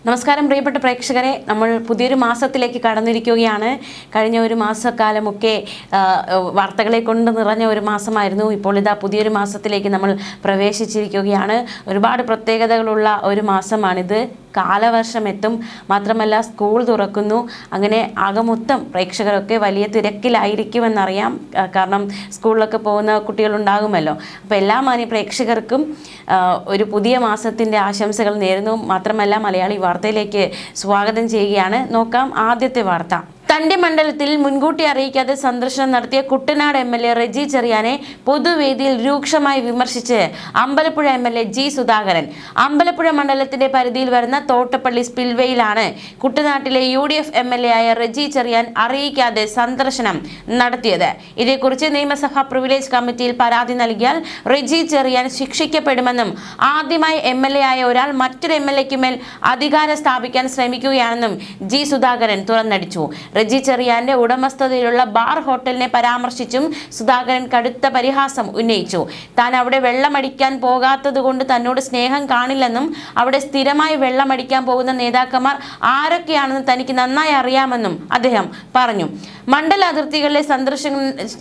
നമസ്കാരം പ്രിയപ്പെട്ട പ്രേക്ഷകരെ, നമ്മൾ പുതിയൊരു മാസത്തിലേക്ക് കടന്നിരിക്കുകയാണ്. കഴിഞ്ഞ ഒരു മാസക്കാലമൊക്കെ വാർത്തകളെ കൊണ്ട് നിറഞ്ഞ ഒരു മാസമായിരുന്നു. ഇപ്പോൾ ഇതാ പുതിയൊരു മാസത്തിലേക്ക് നമ്മൾ പ്രവേശിച്ചിരിക്കുകയാണ്. ഒരുപാട് പ്രത്യേകതകളുള്ള ഒരു മാസമാണിത്. കാലവർഷം എത്തും, മാത്രമല്ല സ്കൂൾ തുറക്കുന്നു. അങ്ങനെ ആകെ മൊത്തം പ്രേക്ഷകരൊക്കെ വലിയ തിരക്കിലായിരിക്കുമെന്നറിയാം. കാരണം സ്കൂളിലൊക്കെ പോകുന്ന കുട്ടികളുണ്ടാകുമല്ലോ. അപ്പോൾ എല്ലാ മാന്യ പ്രേക്ഷകർക്കും ഒരു പുതിയ മാസത്തിൻ്റെ ആശംസകൾ നേരുന്നു. മാത്രമല്ല മലയാളി വാർത്തയിലേക്ക് സ്വാഗതം ചെയ്യുകയാണ്. നോക്കാം ആദ്യത്തെ വാർത്ത. തന്റെ മണ്ഡലത്തിൽ മുൻകൂട്ടി അറിയിക്കാതെ സന്ദർശനം നടത്തിയ കുട്ടനാട് MLA റെജി ചെറിയാനെ പൊതുവേദിയിൽ രൂക്ഷമായി വിമർശിച്ച് അമ്പലപ്പുഴ MLA ജി സുധാകരൻ. അമ്പലപ്പുഴ മണ്ഡലത്തിന്റെ പരിധിയിൽ വരുന്ന തോട്ടപ്പള്ളി സ്പിൽവേയിലാണ് കുട്ടനാട്ടിലെ UDF MLA ആയ റെജി ചെറിയാൻ അറിയിക്കാതെ സന്ദർശനം നടത്തിയത്. ഇതേക്കുറിച്ച് നിയമസഭാ പ്രിവിലേജ് കമ്മിറ്റിയിൽ പരാതി നൽകിയാൽ റെജി ചെറിയാൻ ശിക്ഷിക്കപ്പെടുമെന്നും ആദ്യമായി MLA ആയ ഒരാൾ മറ്റൊരു MLAയ്ക്ക് മേൽ അധികാരം സ്ഥാപിക്കാൻ ശ്രമിക്കുകയാണെന്നും ജി സുധാകരൻ തുറന്നടിച്ചു. റെജി ചെറിയാന്റെ ഉടമസ്ഥതയിലുള്ള ബാർ ഹോട്ടലിനെ പരാമർശിച്ചും സുധാകരൻ കടുത്ത പരിഹാസം ഉന്നയിച്ചു. താൻ അവിടെ വെള്ളമടിക്കാൻ പോകാത്തത് കൊണ്ട് തന്നോട് സ്നേഹം കാണില്ലെന്നും അവിടെ സ്ഥിരമായി വെള്ളമടിക്കാൻ പോകുന്ന നേതാക്കന്മാർ ആരൊക്കെയാണെന്ന് തനിക്ക് നന്നായി അറിയാമെന്നും അദ്ദേഹം പറഞ്ഞു. മണ്ഡല അതിർത്തികളിലെ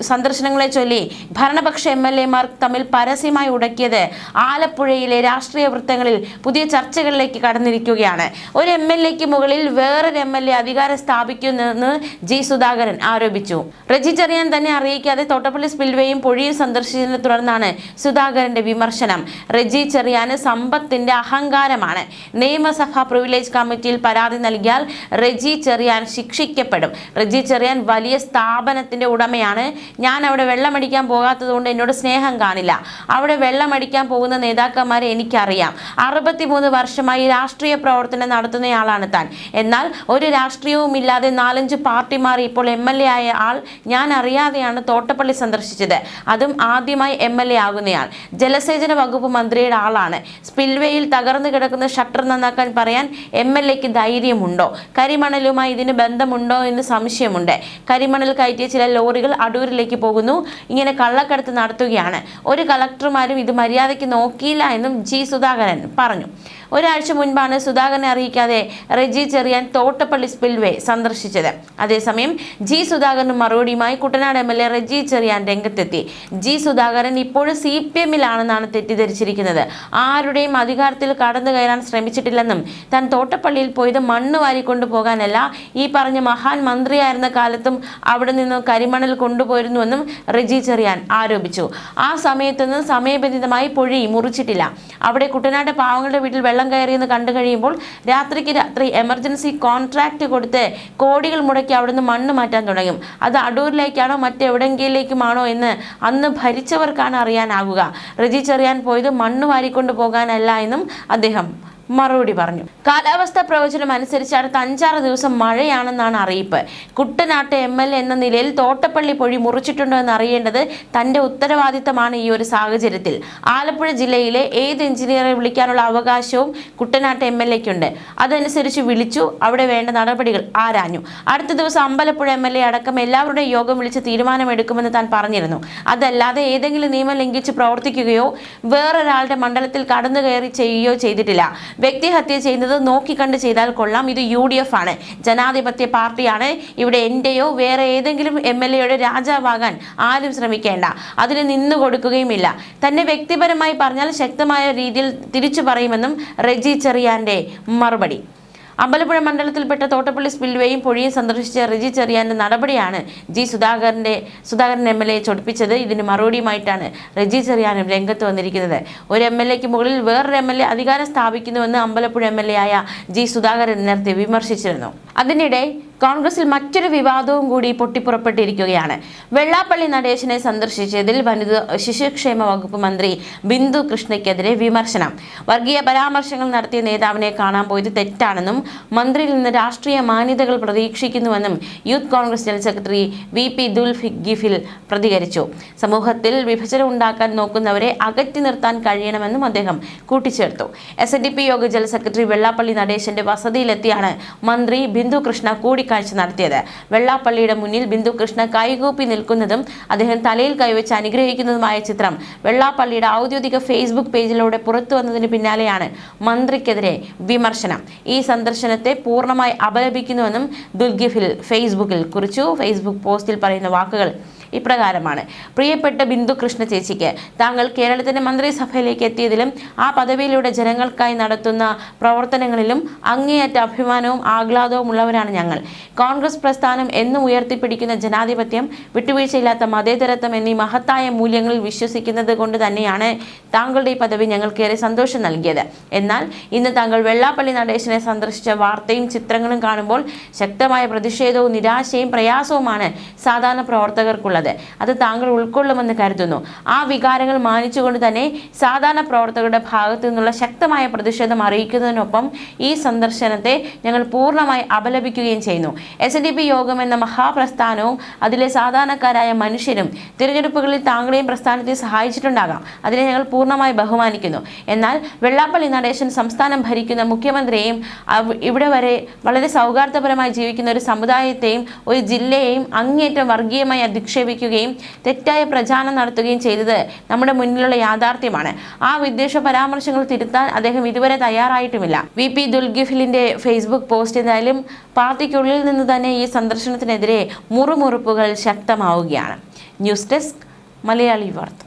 സന്ദർശനങ്ങളെ ചൊല്ലി ഭരണപക്ഷ MLAമാർ തമ്മിൽ പരസ്യമായി ഉടക്കിയത് ആലപ്പുഴയിലെ രാഷ്ട്രീയ വൃത്തങ്ങളിൽ പുതിയ ചർച്ചകളിലേക്ക് കടന്നിരിക്കുകയാണ്. ഒരു MLAയ്ക്ക് മുകളിൽ വേറൊരു MLA അധികാരം സ്ഥാപിക്കുമെന്ന് ജി സുധാകരൻ ആരോപിച്ചു. റെജി ചെറിയാൻ തന്നെ അറിയിക്കാതെ തോട്ടപ്പള്ളി സ്പിൽവേയും പുഴയും സന്ദർശിച്ചതിനെ തുടർന്നാണ് സുധാകരന്റെ വിമർശനം. റെജി ചെറിയാന് സമ്പത്തിന്റെ അഹങ്കാരമാണ്. നിയമസഭാ പ്രിവിലേജ് കമ്മിറ്റിയിൽ പരാതി നൽകിയാൽ റെജി ചെറിയാൻ ശിക്ഷിക്കപ്പെടും. റെജി ചെറിയാൻ വലിയ സ്ഥാപനത്തിന്റെ ഉടമയാണ്. ഞാൻ അവിടെ വെള്ളമടിക്കാൻ പോകാത്തത് കൊണ്ട് എന്നോട് സ്നേഹം കാണില്ല. അവിടെ വെള്ളമടിക്കാൻ പോകുന്ന നേതാക്കന്മാരെ എനിക്കറിയാം. 63 വർഷമായി രാഷ്ട്രീയ പ്രവർത്തനം നടത്തുന്നയാളാണ് താൻ. എന്നാൽ ഒരു രാഷ്ട്രീയവും ഇല്ലാതെ 4-5 പാർട്ടി മാറി ഇപ്പോൾ MLA ആയ ആൾ ഞാൻ അറിയാതെയാണ് തോട്ടപ്പള്ളി സന്ദർശിച്ചത്. അതും ആദ്യമായി MLA ആകുന്നയാൾ. ജലസേചന വകുപ്പ് മന്ത്രിയുടെ ആളാണ്. സ്പിൽവേയിൽ തകർന്നു കിടക്കുന്ന ഷട്ടർ നന്നാക്കാൻ പറയാൻ MLAയ്ക്ക് ധൈര്യമുണ്ടോ? കരിമണലുമായി ഇതിന് ബന്ധമുണ്ടോ എന്ന് സംശയമുണ്ട്. കരിമണൽ കയറ്റിയ ചില ലോറികൾ അടൂരിലേക്ക് പോകുന്നു. ഇങ്ങനെ കള്ളക്കടത്ത് നടത്തുകയാണ്. ഒരു കളക്ടർമാരും ഇത് മര്യാദയ്ക്ക് നോക്കിയില്ല എന്നും ജി സുധാകരൻ പറഞ്ഞു. ഒരാഴ്ച മുൻപാണ് സുധാകരനെ അറിയിക്കാതെ റെജി ചെറിയാൻ തോട്ടപ്പള്ളി സ്പിൽവേ സന്ദർശിച്ചത്. അതേസമയം ജി സുധാകരന് മറുപടിയുമായി കുട്ടനാട് MLA റെജി ചെറിയാൻ രംഗത്തെത്തി. ജി സുധാകരൻ ഇപ്പോഴും CPM-ലാണെന്നാണ് തെറ്റിദ്ധരിച്ചിരിക്കുന്നത്. ആരുടെയും അധികാരത്തിൽ കടന്നു കയറാൻ ശ്രമിച്ചിട്ടില്ലെന്നും താൻ തോട്ടപ്പള്ളിയിൽ പോയത് മണ്ണ് വാരിക്കൊണ്ടു പോകാനല്ല, ഈ പറഞ്ഞ മഹാൻ മന്ത്രിയായിരുന്ന കാലത്തും അവിടെ നിന്ന് കരിമണൽ കൊണ്ടുപോയിരുന്നുവെന്നും റെജി ചെറിയാൻ ആരോപിച്ചു. ആ സമയത്തൊന്നും സമയബന്ധിതമായി പൊഴി മുറിച്ചിട്ടില്ല. അവിടെ കുട്ടനാട് പാവങ്ങളുടെ വീട്ടിൽ വെള്ളം കയറിയെന്ന് കണ്ടു കഴിയുമ്പോൾ രാത്രിക്ക് രാത്രി എമർജൻസി കോൺട്രാക്ട് കൊടുത്ത് കോടികൾ മുടക്കി അവിടുന്ന് മണ്ണ് മാറ്റാൻ തുടങ്ങും. അത് അടൂരിലേക്കാണോ മറ്റെവിടെങ്കിലേക്കുമാണോ എന്ന് അന്ന് ഭരിച്ചവർക്കാണ് അറിയാനാകുക. റെജി ചെറിയാൻ പോയത് മണ്ണ് വാരിക്കൊണ്ട് പോകാനല്ല എന്നും അദ്ദേഹം മറുപടി പറഞ്ഞു. കാലാവസ്ഥാ പ്രവചനം അനുസരിച്ച് അടുത്ത 5-6 ദിവസം മഴയാണെന്നാണ് അറിയിപ്പ്. കുട്ടനാട്ട് MLA എന്ന നിലയിൽ തോട്ടപ്പള്ളി പൊഴി മുറിച്ചിട്ടുണ്ടോ എന്ന് അറിയേണ്ടത് തന്റെ ഉത്തരവാദിത്തമാണ്. ഈ ഒരു സാഹചര്യത്തിൽ ആലപ്പുഴ ജില്ലയിലെ ഏത് എഞ്ചിനീയറെ വിളിക്കാനുള്ള അവകാശവും കുട്ടനാട്ട് MLAയ്ക്കുണ്ട്. അതനുസരിച്ച് വിളിച്ചു. അവിടെ വേണ്ട നടപടികൾ ആരാഞ്ഞു. അടുത്ത ദിവസം അമ്പലപ്പുഴ MLA അടക്കം എല്ലാവരുടെയും യോഗം വിളിച്ച് തീരുമാനമെടുക്കുമെന്ന് താൻ പറഞ്ഞിരുന്നു. അതല്ലാതെ ഏതെങ്കിലും നിയമം ലംഘിച്ച് പ്രവർത്തിക്കുകയോ വേറൊരാളുടെ മണ്ഡലത്തിൽ കടന്നു കയറി ചെയ്യുകയോ ചെയ്തിട്ടില്ല. വ്യക്തിഹത്യ ചെയ്യുന്നത് നോക്കിക്കണ്ട് ചെയ്താൽ കൊള്ളാം. ഇത് UDF ആണ്, ജനാധിപത്യ പാർട്ടിയാണ്. ഇവിടെ എന്റെയോ വേറെ ഏതെങ്കിലും MLAയുടെ രാജാവാകാൻ ആരും ശ്രമിക്കേണ്ട. അതിന് നിന്നു കൊടുക്കുകയുമില്ല. തന്നെ വ്യക്തിപരമായി പറഞ്ഞാൽ ശക്തമായ രീതിയിൽ തിരിച്ചു പറയുമെന്നും റെജി ചെറിയാന്റെ മറുപടി. അമ്പലപ്പുഴ മണ്ഡലത്തിൽപ്പെട്ട തോട്ടപ്പള്ളി സ്പിൽവേയും പുഴയും സന്ദർശിച്ച റെജി ചെറിയാന്റെ നടപടിയാണ് സുധാകരൻ MLA ചൊടിപ്പിച്ചത്. ഇതിന് മറുപടിയുമായിട്ടാണ് റെജി ചെറിയാനും രംഗത്ത് വന്നിരിക്കുന്നത്. ഒരു MLAയ്ക്ക് മുകളിൽ വേറൊരു MLA അധികാരം സ്ഥാപിക്കുന്നുവെന്ന് അമ്പലപ്പുഴ MLA ആയ ജി സുധാകരൻ നേരത്തെ വിമർശിച്ചിരുന്നു. അതിനിടെ കോൺഗ്രസിൽ മറ്റൊരു വിവാദവും കൂടി പൊട്ടിപ്പുറപ്പെട്ടിരിക്കുകയാണ്. വെള്ളാപ്പള്ളി നടേശനെ സന്ദർശിച്ചതിൽ വനിതാ ശിശുക്ഷേമ വകുപ്പ് മന്ത്രി ബിന്ദു കൃഷ്ണയ്ക്കെതിരെ വിമർശനം. വർഗീയ പരാമർശങ്ങൾ നടത്തിയ നേതാവിനെ കാണാൻ പോയത് തെറ്റാണെന്നും മന്ത്രിയിൽ നിന്ന് രാഷ്ട്രീയ മാന്യതകൾ പ്രതീക്ഷിക്കുന്നുവെന്നും youth Congress general secretary VP Dulgifil പ്രതികരിച്ചു. സമൂഹത്തിൽ വിഭജനം ഉണ്ടാക്കാൻ നോക്കുന്നവരെ അകറ്റി നിർത്താൻ കഴിയണമെന്നും അദ്ദേഹം കൂട്ടിച്ചേർത്തു. SNDP Yoga general secretary Vellappally നടേശന്റെ വസതിയിലെത്തിയാണ് മന്ത്രി ബിന്ദു കൃഷ്ണ കൂടി കൂടിക്കാഴ്ച നടത്തിയത്. വെള്ളാപ്പള്ളിയുടെ മുന്നിൽ ബിന്ദുകൃഷ്ണ കൈകൂപ്പി നിൽക്കുന്നതും അദ്ദേഹം തലയിൽ കൈവച്ച് അനുഗ്രഹിക്കുന്നതുമായ ചിത്രം വെള്ളാപ്പള്ളിയുടെ ഔദ്യോഗിക ഫേസ്ബുക്ക് പേജിലൂടെ പുറത്തു വന്നതിന് പിന്നാലെയാണ് മന്ത്രിക്കെതിരെ വിമർശനം. ഈ സന്ദർശനത്തെ പൂർണ്ണമായി അപലപിക്കുന്നുവെന്നും ദുൽഗിഫിൽ ഫേസ്ബുക്കിൽ കുറിച്ചു. ഫേസ്ബുക്ക് പോസ്റ്റിൽ പറയുന്ന വാക്കുകൾ ഇപ്രകാരമാണ്: പ്രിയപ്പെട്ട ബിന്ദു കൃഷ്ണ ചേച്ചിക്ക്, താങ്കൾ കേരളത്തിന്റെ മന്ത്രിസഭയിലേക്ക് എത്തിയതിലും ആ പദവിയിലൂടെ ജനങ്ങൾക്കായി നടത്തുന്ന പ്രവർത്തനങ്ങളിലും അങ്ങേയറ്റ അഭിമാനവും ആഹ്ലാദവും ഉള്ളവരാണ് ഞങ്ങൾ. കോൺഗ്രസ് പ്രസ്ഥാനം എന്നും ഉയർത്തിപ്പിടിക്കുന്ന ജനാധിപത്യം, വിട്ടുവീഴ്ചയില്ലാത്ത മതേതരത്വം എന്നീ മഹത്തായ മൂല്യങ്ങളിൽ വിശ്വസിക്കുന്നത് കൊണ്ട് തന്നെയാണ് താങ്കളുടെ ഈ പദവി ഞങ്ങൾക്കേറെ സന്തോഷം നൽകിയത്. എന്നാൽ ഇന്ന് താങ്കൾ വെള്ളാപ്പള്ളി നടേശനെ സന്ദർശിച്ച വാർത്തയും ചിത്രങ്ങളും കാണുമ്പോൾ ശക്തമായ പ്രതിഷേധവും നിരാശയും പ്രയാസവുമാണ് സാധാരണ പ്രവർത്തകർക്കുള്ളത്. അത് താങ്കൾ ഉൾക്കൊള്ളുമെന്ന് കരുതുന്നു. ആ വികാരങ്ങൾ മാനിച്ചുകൊണ്ട് തന്നെ സാധാരണ പ്രവർത്തകരുടെ ഭാഗത്തു നിന്നുള്ള ശക്തമായ പ്രതിഷേധം അറിയിക്കുന്നതിനൊപ്പം ഈ സന്ദർശനത്തെ ഞങ്ങൾ പൂർണ്ണമായി അപലപിക്കുകയും ചെയ്യുന്നു. SNDP യോഗം എന്ന മഹാപ്രസ്ഥാനവും അതിലെ സാധാരണക്കാരായ മനുഷ്യരും തിരഞ്ഞെടുപ്പുകളിൽ താങ്കളെയും പ്രസ്ഥാനത്തെ സഹായിച്ചിട്ടുണ്ടാകാം. അതിനെ ഞങ്ങൾ പൂർണ്ണമായി ബഹുമാനിക്കുന്നു. എന്നാൽ വെള്ളാപ്പള്ളി നടേശൻ സംസ്ഥാനം ഭരിക്കുന്ന മുഖ്യമന്ത്രിയെയും ഇവിടെ വരെ വളരെ സൗഹാർദ്ദപരമായി ജീവിക്കുന്ന ഒരു സമുദായത്തെയും ഒരു ജില്ലയെയും അങ്ങേയറ്റം വർഗീയമായി അധിക്ഷേപിക്കുകയും തെറ്റായ പ്രചാരണം നടത്തുകയും ചെയ്തത് നമ്മുടെ മുന്നിലുള്ള യാഥാർത്ഥ്യമാണ്. ആ വിദ്വേഷ പരാമർശങ്ങൾ തിരുത്താൻ അദ്ദേഹം ഇതുവരെ തയ്യാറായിട്ടുമില്ല. VP ദുൽഗിഫിലിന്റെ ഫേസ്ബുക്ക് പോസ്റ്റ് എന്തായാലും പാർട്ടിക്കുള്ളിൽ നിന്ന് തന്നെ ഈ സന്ദർശനത്തിനെതിരെ മുറുമുറുപ്പുകൾ ശക്തമാവുകയാണ്. ന്യൂസ് ഡെസ്ക് മലയാളി വാർത്ത.